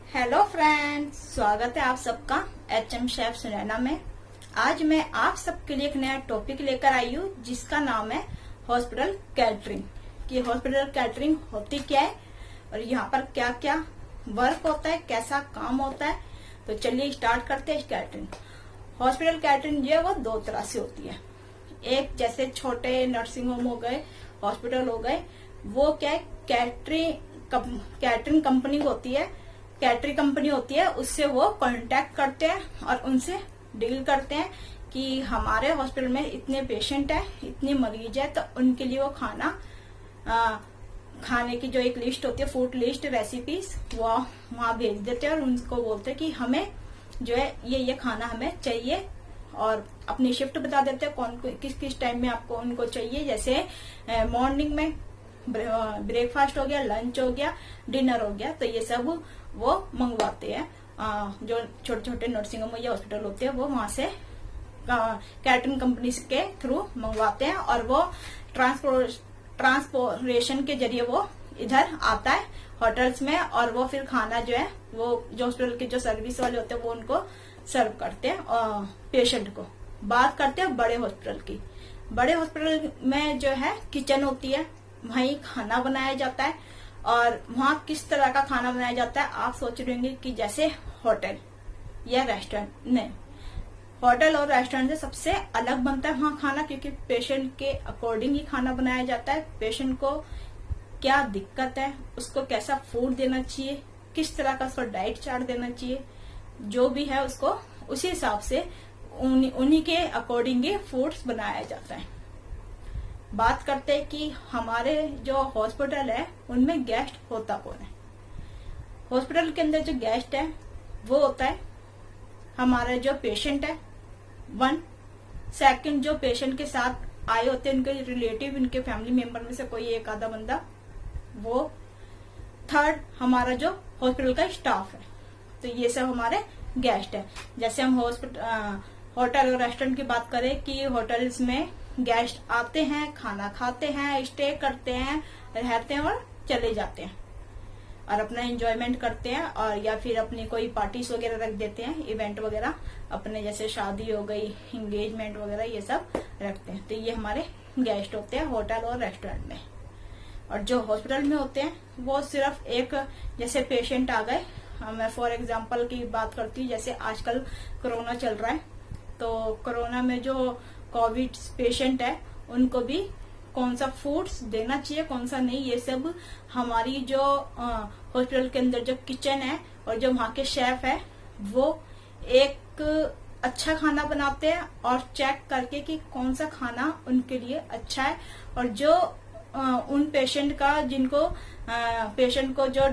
Hello friends, स्वागत है आप सबका HM शेफ सुनैना में। आज मैं आप सबके लिए एक नया टॉपिक लेकर आई हूँ जिसका नाम है हॉस्पिटल कैटरिंग। कि हॉस्पिटल कैटरिंग होती क्या है और यहाँ पर क्या क्या वर्क होता है, कैसा काम होता है। तो चलिए स्टार्ट करते हैं कैटरिंग। हॉस्पिटल कैटरिंग जो है वो दो तरह से होती है। एक जैसे छोटे नर्सिंग होम हो गए, हॉस्पिटल हो गए, वो क्या है कैटरिंग कंपनी होती है। कैटरिंग कंपनी होती है, उससे वो कांटेक्ट करते हैं और उनसे डील करते हैं कि हमारे हॉस्पिटल में इतने पेशेंट है, इतने मरीज है, तो उनके लिए वो खाने की जो एक लिस्ट होती है, फूड लिस्ट, रेसिपीज, वो वहां भेज देते हैं और उनको बोलते हैं कि हमें जो है ये खाना हमें चाहिए और अपनी शिफ्ट बता देते हैं कौन किस किस टाइम में आपको उनको चाहिए। जैसे मॉर्निंग में ब्रेकफास्ट हो गया, लंच हो गया, डिनर हो गया, तो ये सब वो मंगवाते हैं। जो छोटे छोटे नर्सिंग होम या हॉस्पिटल होते हैं वो वहां से कैटरिंग कंपनी के थ्रू मंगवाते हैं और वो ट्रांसपोर्टेशन के जरिए वो इधर आता है होटल्स में, और वो फिर खाना जो है वो जो हॉस्पिटल के जो सर्विस वाले होते हैं वो उनको सर्व करते हैं पेशेंट को। बात करते हैं बड़े हॉस्पिटल की। बड़े हॉस्पिटल में जो है किचन होती है, वहीं खाना बनाया जाता है। और वहां किस तरह का खाना बनाया जाता है आप सोच रहे होंगे कि जैसे होटल या रेस्टोरेंट। नहीं, होटल और रेस्टोरेंट से सबसे अलग बनता है वहां खाना, क्योंकि पेशेंट के अकॉर्डिंग ही खाना बनाया जाता है। पेशेंट को क्या दिक्कत है, उसको कैसा फूड देना चाहिए, किस तरह का उसको डाइट चार्ट देना चाहिए, जो भी है उसको उसी हिसाब से उन्हीं के अकॉर्डिंग ही फूड्स बनाया जाता है। बात करते हैं कि हमारे जो हॉस्पिटल है उनमें गेस्ट होता कौन है। हॉस्पिटल के अंदर जो गेस्ट है वो होता है हमारा जो पेशेंट है, वन। सेकंड, जो पेशेंट के साथ आए होते हैं उनके रिलेटिव, इनके फैमिली मेंबर में से कोई एक आधा बंदा, वो। थर्ड, हमारा जो हॉस्पिटल का स्टाफ है। तो ये सब हमारे गेस्ट है। जैसे हम होटल और रेस्टोरेंट की बात करें कि होटल्स में गेस्ट आते हैं, खाना खाते हैं, स्टे करते हैं, रहते हैं और चले जाते हैं और अपना एंजॉयमेंट करते हैं, और या फिर अपनी कोई पार्टीज वगैरह रख देते हैं, इवेंट वगैरह अपने, जैसे शादी हो गई, एंगेजमेंट वगैरह, ये सब रखते हैं। तो ये हमारे गेस्ट होते हैं होटल और रेस्टोरेंट में। और जो हॉस्पिटल में होते हैं वो सिर्फ एक, जैसे पेशेंट आ गए, मैं फॉर एग्जाम्पल की बात करती हूँ, जैसे आजकल कोरोना चल रहा है, तो कोरोना में जो कोविड पेशेंट है उनको भी कौन सा फूड्स देना चाहिए, कौन सा नहीं, ये सब हमारी जो हॉस्पिटल के अंदर जो किचन है और जो वहाँ के शेफ है वो एक अच्छा खाना बनाते हैं और चेक करके कि कौन सा खाना उनके लिए अच्छा है। और जो उन पेशेंट का जिनको पेशेंट को जो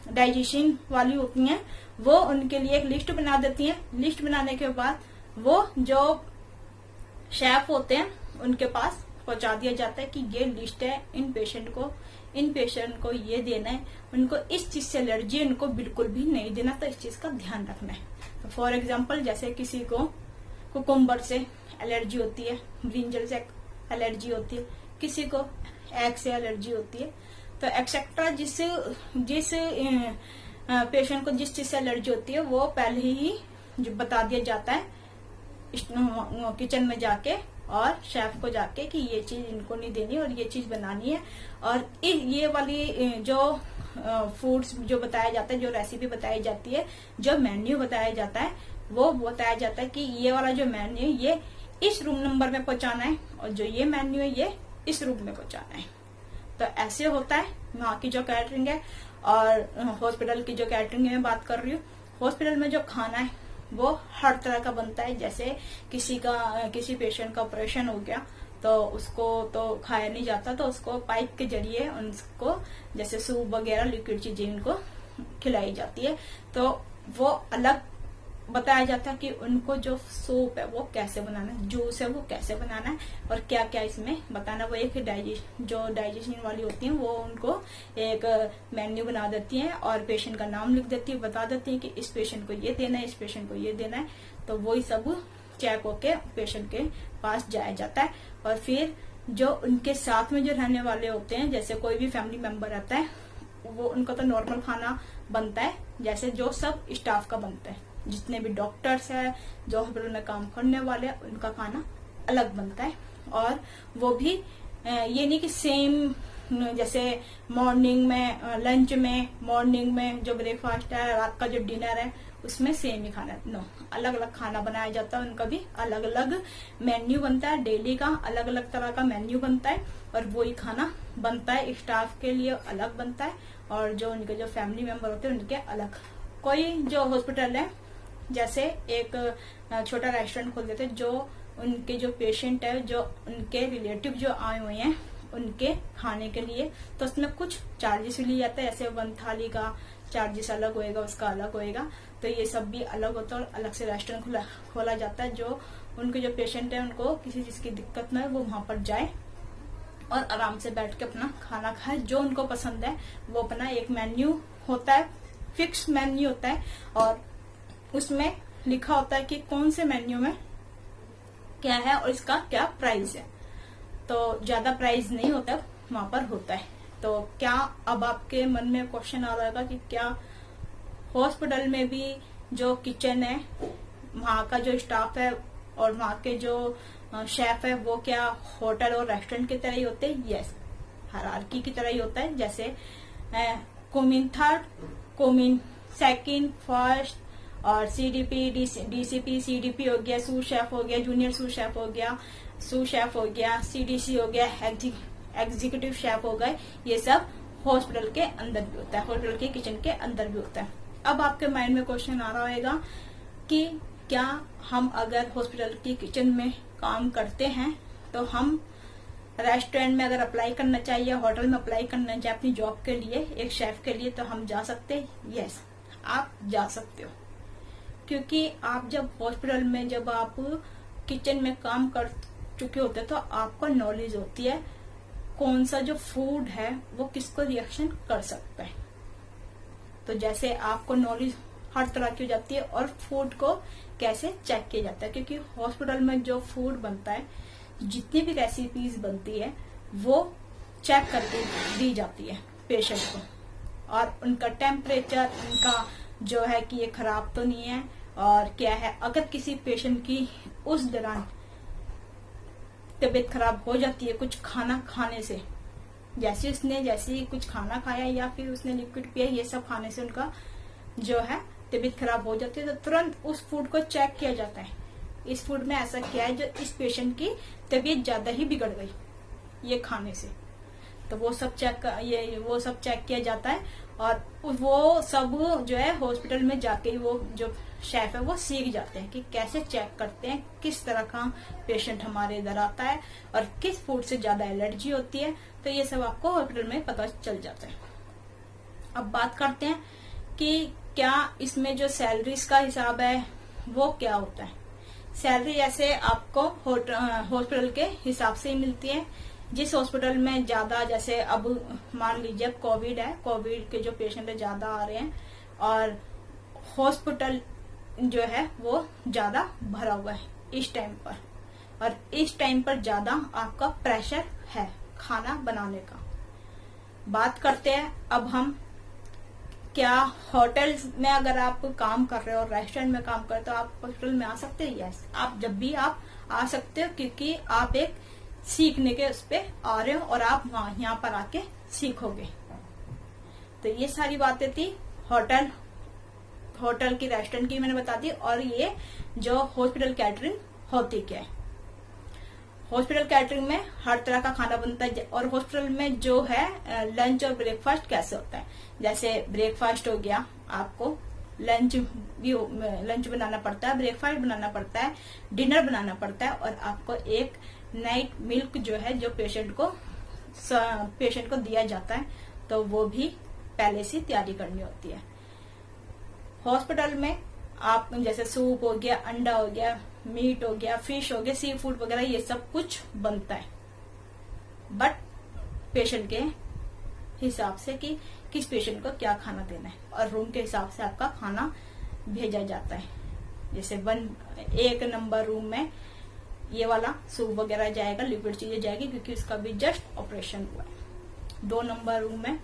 डाइजेशन वाली होती हैं वो उनके लिए एक लिस्ट बना देती हैं। लिस्ट बनाने के बाद वो जो शेफ होते हैं उनके पास पहुंचा दिया जाता है कि ये लिस्ट है, इन पेशेंट को ये देना है, उनको इस चीज से एलर्जी है, उनको बिल्कुल भी नहीं देना, तो इस चीज का ध्यान रखना है। तो फॉर एग्जांपल, जैसे किसी को कुकुम्बर से एलर्जी होती है, ब्रिंजल से एलर्जी होती है, किसी को एग से एलर्जी होती है, तो एक्सेट्रा जिस पेशेंट को जिस चीज से एलर्जी होती है वो पहले ही जो बता दिया जाता है किचन में जाके और शेफ को जाके कि ये चीज इनको नहीं देनी और ये चीज बनानी है। और ये वाली जो फूड्स जो बताया जाता है, जो रेसिपी बताई जाती है, जो मेन्यू बताया जाता है, वो बताया जाता है कि ये वाला जो मेन्यू ये इस रूम नंबर में पहुंचाना है और जो ये मेन्यू है ये इस रूम में पहुंचाना है। तो ऐसे होता है वहाँ की जो कैटरिंग है। और हॉस्पिटल की जो कैटरिंग है मैं बात कर रही हूँ, हॉस्पिटल में जो खाना है वो हर तरह का बनता है। जैसे किसी पेशेंट का ऑपरेशन हो गया तो उसको तो खाया नहीं जाता, तो उसको पाइप के जरिए उनको जैसे सूप वगैरह लिक्विड चीजें उनको खिलाई जाती है। तो वो अलग बताया जाता है कि उनको जो सूप है वो कैसे बनाना है, जूस है वो कैसे बनाना है और क्या क्या इसमें बताना। वो एक डाइजेशन वाली होती है वो उनको एक मेन्यू बना देती हैं और पेशेंट का नाम लिख देती है, बता देती है कि इस पेशेंट को ये देना है, इस पेशेंट को ये देना है। तो वही सब चेक होके पेशेंट के पास जाया जाता है। और फिर जो उनके साथ में जो रहने वाले होते हैं, जैसे कोई भी फैमिली मेंबर आता है, वो उनको तो नॉर्मल खाना बनता है जैसे जो सब स्टाफ का बनता है। जितने भी डॉक्टर्स है, जो हॉस्पिटल में काम करने वाले हैं, उनका खाना अलग बनता है। और वो भी ये नहीं कि सेम, जैसे मॉर्निंग में लंच में, मॉर्निंग में जो ब्रेकफास्ट है, रात का जो डिनर है, उसमें सेम ही खाना, नो, अलग अलग खाना बनाया जाता है। उनका भी अलग अलग मेन्यू बनता है, डेली का अलग अलग तरह का मेन्यू बनता है और वही खाना बनता है। स्टाफ के लिए अलग बनता है और जो उनके जो फैमिली मेंबर होते हैं उनके अलग। कोई जो हॉस्पिटल है जैसे एक छोटा रेस्टोरेंट खोल देते, जो उनके जो पेशेंट है, जो उनके रिलेटिव जो आए हुए हैं उनके खाने के लिए, तो उसमें कुछ चार्जेस भी लिए जाते हैं। ऐसे 1 थाली का चार्जेस अलग होएगा, उसका अलग होएगा। तो ये सब भी अलग होता है और अलग से रेस्टोरेंट खोला जाता है। जो उनके जो पेशेंट है उनको किसी चीज की दिक्कत न हो, वो वहां पर जाए और आराम से बैठ के अपना खाना खाए, जो उनको पसंद है वो अपना। एक मेन्यू होता है, फिक्स मेन्यू होता है और उसमें लिखा होता है कि कौन से मेन्यू में क्या है और इसका क्या प्राइस है। तो ज्यादा प्राइस नहीं होता वहां पर होता है। तो क्या अब आपके मन में क्वेश्चन आ रहा कि क्या हॉस्पिटल में भी जो किचन है, वहां का जो स्टाफ है और वहां के जो शेफ है, वो क्या होटल और रेस्टोरेंट की तरह ही होते हैं? यस, हायरार्की की तरह ही होता है। जैसे coming third, coming second, first और सीडीपी, डीसीपी, सीडीपी हो गया, सू शेफ हो गया, जूनियर सू शेफ हो गया, सू शेफ हो गया, सीडीसी हो गया, एग्जीक्यूटिव शेफ हो गए। ये सब हॉस्पिटल के अंदर भी होता है, हॉस्पिटल के किचन के अंदर भी होता है। अब आपके माइंड में क्वेश्चन आ रहा होगा कि क्या हम अगर हॉस्पिटल की किचन में काम करते हैं तो हम रेस्टोरेंट में अगर अप्लाई करना चाहिए, होटल में अप्लाई करना चाहिए अपनी जॉब के लिए, एक शेफ के लिए, तो हम जा सकते हैं? यस, आप जा सकते हो। क्योंकि आप जब हॉस्पिटल में, जब आप किचन में काम कर चुके होते हैं तो आपको नॉलेज होती है कौन सा जो फूड है वो किसको रिएक्शन कर सकता है। तो जैसे आपको नॉलेज हर तरह की हो जाती है और फूड को कैसे चेक किया जाता है, क्योंकि हॉस्पिटल में जो फूड बनता है, जितनी भी रेसिपीज बनती है, वो चेक करके दी जाती है पेशेंट को। और उनका टेम्परेचर, उनका जो है कि ये खराब तो नहीं है और क्या है। अगर किसी पेशेंट की उस दौरान तबीयत खराब हो जाती है कुछ खाना खाने से, जैसे कुछ खाना खाया या फिर उसने लिक्विड पिया, ये सब खाने से उनका जो है तबीयत खराब हो जाती है, तो तुरंत उस फूड को चेक किया जाता है। इस फूड में ऐसा क्या है जो इस पेशेंट की तबीयत ज्यादा ही बिगड़ गई ये खाने से, तो वो सब चेक किया जाता है। और वो सब जो है हॉस्पिटल में जाके वो जो शेफ है वो सीख जाते हैं कि कैसे चेक करते हैं किस तरह का पेशेंट हमारे इधर आता है और किस फूड से ज्यादा एलर्जी होती है। तो ये सब आपको हॉस्पिटल में पता चल जाता है। अब बात करते हैं कि क्या इसमें जो सैलरीज का हिसाब है वो क्या होता है। सैलरी ऐसे आपको हॉस्पिटल के हिसाब से ही मिलती है। जिस हॉस्पिटल में ज्यादा, जैसे अब मान लीजिए कोविड है, कोविड के जो पेशेंट है ज्यादा आ रहे हैं और हॉस्पिटल जो है वो ज्यादा भरा हुआ है इस टाइम पर, और इस टाइम पर ज्यादा आपका प्रेशर है खाना बनाने का। बात करते हैं अब हम, क्या होटल में अगर आप काम कर रहे हो और रेस्टोरेंट में काम कर रहे हो तो आप हॉस्पिटल में आ सकते हैं? यस, आप जब भी आप आ सकते हो, क्योंकि आप एक सीखने के उस पे आ रहे हो और आप यहाँ पर आके सीखोगे। तो ये सारी बातें थी होटल की, रेस्टोरेंट की मैंने बता दी। और ये जो हॉस्पिटल कैटरिंग होती क्या है, हॉस्पिटल कैटरिंग में हर तरह का खाना बनता है। और हॉस्पिटल में जो है लंच और ब्रेकफास्ट कैसे होता है, जैसे ब्रेकफास्ट हो गया, आपको लंच बनाना पड़ता है, ब्रेकफास्ट बनाना पड़ता है, डिनर बनाना पड़ता है, और आपको एक नाइट मिल्क जो है जो पेशेंट को दिया जाता है, तो वो भी पहले से तैयारी करनी होती है। हॉस्पिटल में आप जैसे सूप हो गया, अंडा हो गया, मीट हो गया, फिश हो गया, सी फूड वगैरह, ये सब कुछ बनता है, बट पेशेंट के हिसाब से कि किस पेशेंट को क्या खाना देना है, और रूम के हिसाब से आपका खाना भेजा जाता है। जैसे 1 नंबर रूम में ये वाला सूप वगैरह जाएगा, लिक्विड चीजें जाएगी, क्योंकि उसका भी जस्ट ऑपरेशन हुआ है। 2 नंबर रूम में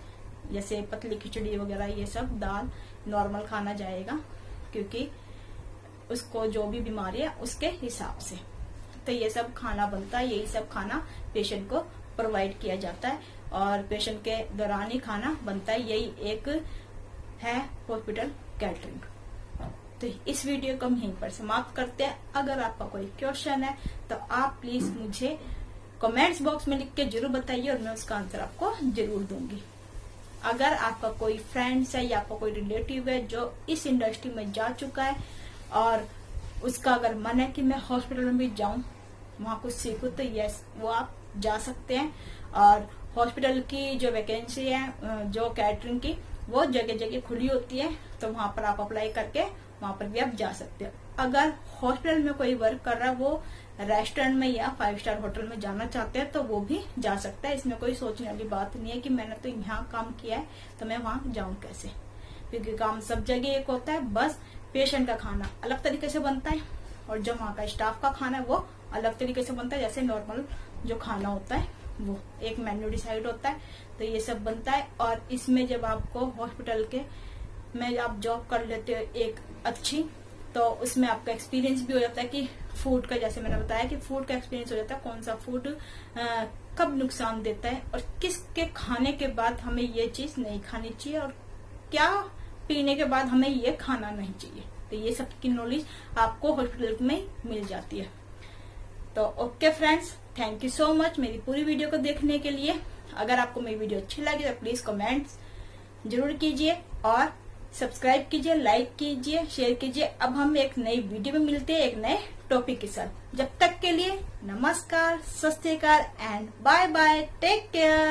जैसे पतली खिचड़ी वगैरह ये सब, दाल नॉर्मल खाना जाएगा, क्योंकि उसको जो भी बीमारी है उसके हिसाब से। तो ये सब खाना बनता है, यही सब खाना पेशेंट को प्रोवाइड किया जाता है और पेशेंट के दौरान ही खाना बनता है। यही एक है हॉस्पिटल कैटरिंग। तो इस वीडियो को हम यहीं पर समाप्त करते हैं। अगर आपका कोई क्वेश्चन है तो आप प्लीज मुझे कमेंट्स बॉक्स में लिख के जरूर बताइए और मैं उसका आंसर आपको जरूर दूंगी। अगर आपका कोई फ्रेंड्स है या आपका कोई रिलेटिव है जो इस इंडस्ट्री में जा चुका है और उसका अगर मन है कि मैं हॉस्पिटल में भी जाऊं, वहां कुछ सीखूं, तो यस, वो आप जा सकते हैं। और हॉस्पिटल की जो वैकेंसी है जो कैटरिंग की, वो जगह जगह खुली होती है, तो वहां पर आप अप्लाई करके वहां पर भी आप जा सकते हो। अगर हॉस्पिटल में कोई वर्क कर रहा है, वो रेस्टोरेंट में या 5 स्टार होटल में जाना चाहते हैं, तो वो भी जा सकता है। इसमें कोई सोचने वाली बात नहीं है कि मैंने तो यहाँ काम किया है तो मैं वहां जाऊं कैसे, क्योंकि काम सब जगह एक होता है। बस पेशेंट का खाना अलग तरीके से बनता है और जो वहाँ का स्टाफ का खाना है वो अलग तरीके से बनता है। जैसे नॉर्मल जो खाना होता है वो एक मेन्यू डिसाइड होता है, तो ये सब बनता है। और इसमें जब आपको हॉस्पिटल के में आप जॉब कर लेते हो एक अच्छी, तो उसमें आपका एक्सपीरियंस भी हो जाता है कि फूड का, जैसे मैंने बताया कि फूड का एक्सपीरियंस हो जाता है, कौन सा फूड कब नुकसान देता है और किसके खाने के बाद हमें ये चीज नहीं खानी चाहिए और क्या पीने के बाद हमें ये खाना नहीं चाहिए। तो ये सब की नॉलेज आपको हॉस्पिटल में मिल जाती है। तो okay friends, thank you so much मेरी पूरी वीडियो को देखने के लिए। अगर आपको मेरी वीडियो अच्छी लगी तो प्लीज कमेंट्स जरूर कीजिए और सब्सक्राइब कीजिए, लाइक कीजिए, शेयर कीजिए। अब हम एक नई वीडियो में मिलते हैं एक नए टॉपिक के साथ। जब तक के लिए नमस्कार, Sat Shri Akal and bye bye, take care.